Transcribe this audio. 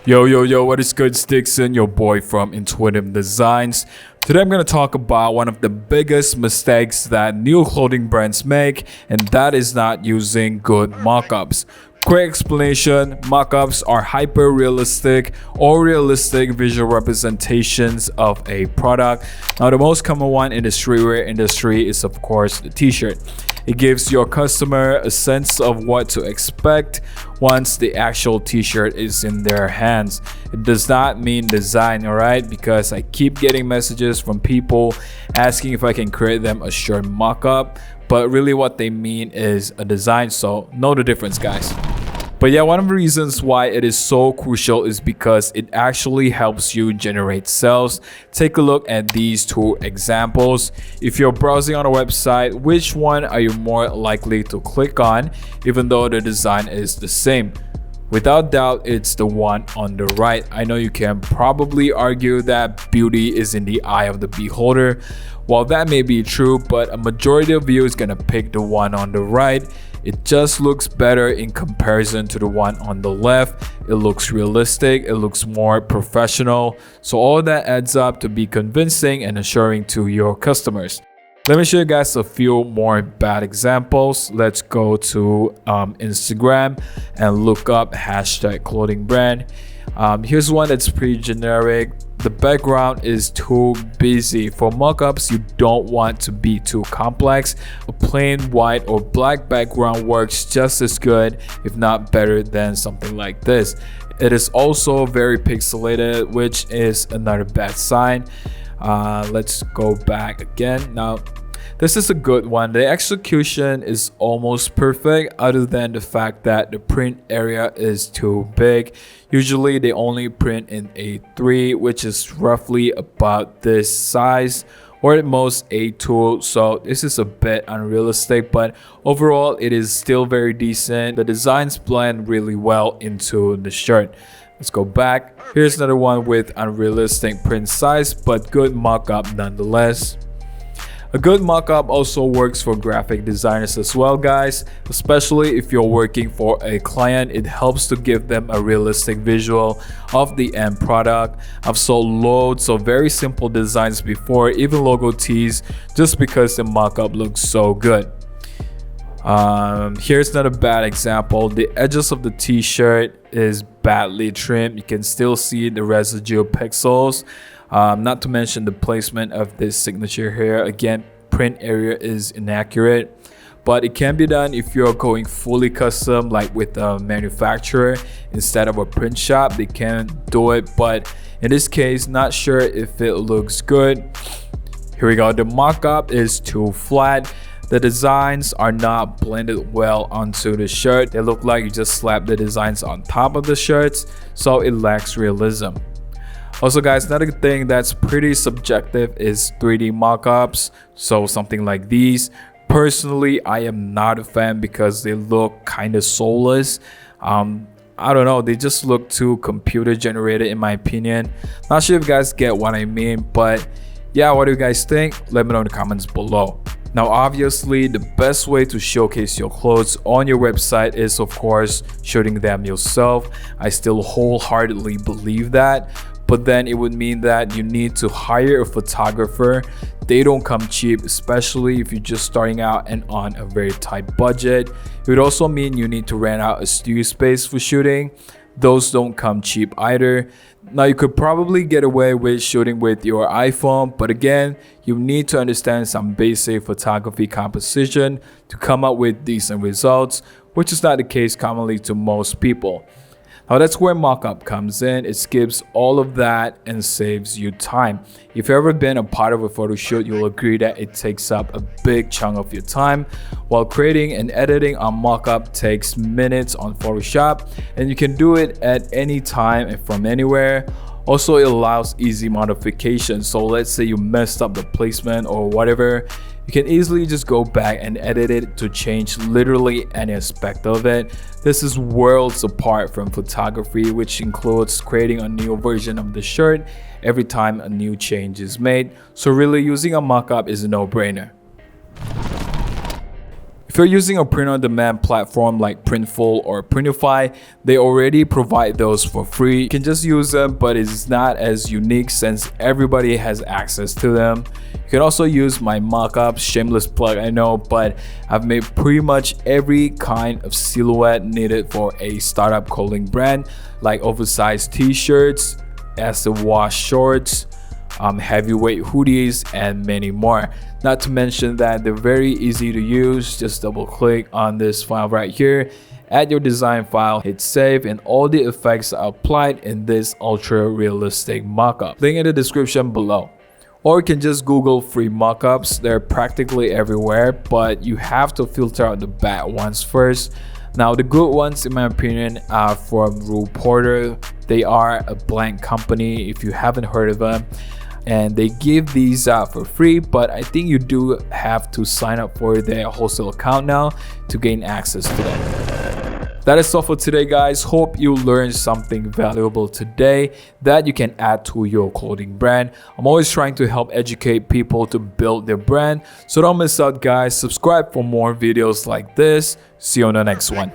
Yo, what is good, Dixon, your boy from Intuitive Designs. Today I'm going to talk about one of the biggest mistakes that new clothing brands make, and that is not using good mock-ups. Quick explanation: mock-ups are hyper-realistic or realistic visual representations of a product. Now, the most common one in the streetwear industry is, of course, the t-shirt. It gives your customer a sense of what to expect once the actual t-shirt is in their hands. It does not mean design, alright? Because I keep getting messages from people asking if I can create them a shirt mock-up, but really what they mean is a design, so know the difference, guys. But yeah, one of the reasons why it is so crucial is because it actually helps you generate sales. Take a look at these two examples. If you're browsing on a website, which one are you more likely to click on, even though the design is the same? Without doubt, it's the one on the right. I know you can probably argue that beauty is in the eye of the beholder. While that may be true, but a majority of you is gonna pick the one on the right. It just looks better in comparison to the one on the left. It looks realistic, it looks more professional. So all that adds up to be convincing and assuring to your customers. Let me show you guys a few more bad examples. Let's go to Instagram and look up #clothing-brand. Here's one that's pretty generic. The background is too busy. For mockups, you don't want to be too complex. A plain white or black background works just as good, if not better, than something like this. It is also very pixelated, which is another bad sign. Let's go back again. Now, this is a good one. The execution is almost perfect, other than the fact that the print area is too big. Usually they only print in A3, which is roughly about this size, or at most A2. So this is a bit unrealistic, but overall it is still very decent. The designs blend really well into the shirt. Let's go back. Here's another one with unrealistic print size, but good mock-up nonetheless. A good mock-up also works for graphic designers as well, guys. Especially if you're working for a client, it helps to give them a realistic visual of the end product. I've sold loads of very simple designs before, even logo tees, just because the mock-up looks so good. Here's another bad example. The edges of the t-shirt is badly trimmed. You can still see the residual pixels. Not to mention the placement of this signature here. Again, print area is inaccurate, but it can be done if you're going fully custom, like with a manufacturer instead of a print shop. They can do it, but in this case, not sure if it looks good. Here we go. The mock-up is too flat. The designs are not blended well onto the shirt. They look like you just slapped the designs on top of the shirts, so it lacks realism. Also, guys, another thing that's pretty subjective is 3D mock-ups. So something like these. Personally, I am not a fan because they look kind of soulless. I don't know, they just look too computer generated in my opinion. Not sure if you guys get what I mean, but yeah, what do you guys think? Let me know in the comments below. Now, obviously, the best way to showcase your clothes on your website is, of course, shooting them yourself. I still wholeheartedly believe that. But then it would mean that you need to hire a photographer. They don't come cheap, especially if you're just starting out and on a very tight budget. It would also mean you need to rent out a studio space for shooting. Those don't come cheap either. Now, you could probably get away with shooting with your iPhone, but again, you need to understand some basic photography composition to come up with decent results, which is not the case commonly to most people. Now, that's where mockup comes in. It skips all of that and saves you time. If you've ever been a part of a photo shoot, you'll agree that it takes up a big chunk of your time, while creating and editing a mockup takes minutes on Photoshop, and you can do it at any time and from anywhere. Also, it allows easy modification. So let's say you messed up the placement or whatever, you can easily just go back and edit it to change literally any aspect of it. This is worlds apart from photography, which includes creating a new version of the shirt every time a new change is made. So really, using a mockup is a no-brainer. If If you're using a print-on-demand platform like Printful or Printify, they already provide those for free. You can just use them, but it's not as unique since everybody has access to them. You can also use my MOCKUPS, shameless plug I know, but I've made pretty much every kind of silhouette needed for a startup clothing brand, like oversized t-shirts, acid wash shorts, heavyweight hoodies, and many more. Not to mention that they're very easy to use. Just double click on this file right here, add your design file, hit save, and all the effects are applied in this ultra realistic mockup. Link in the description below. Or you can just Google free mockups. They're practically everywhere, but you have to filter out the bad ones first. Now the good ones, in my opinion, are from Rule Porter. They are a blank company if you haven't heard of them, and they give these out for free, but I think you do have to sign up for their wholesale account now to gain access to them. That is all for today, guys. Hope you learned something valuable today that you can add to your clothing brand. I'm always trying to help educate people to build their brand, so don't miss out, guys. Subscribe for more videos like this. See you on the next one.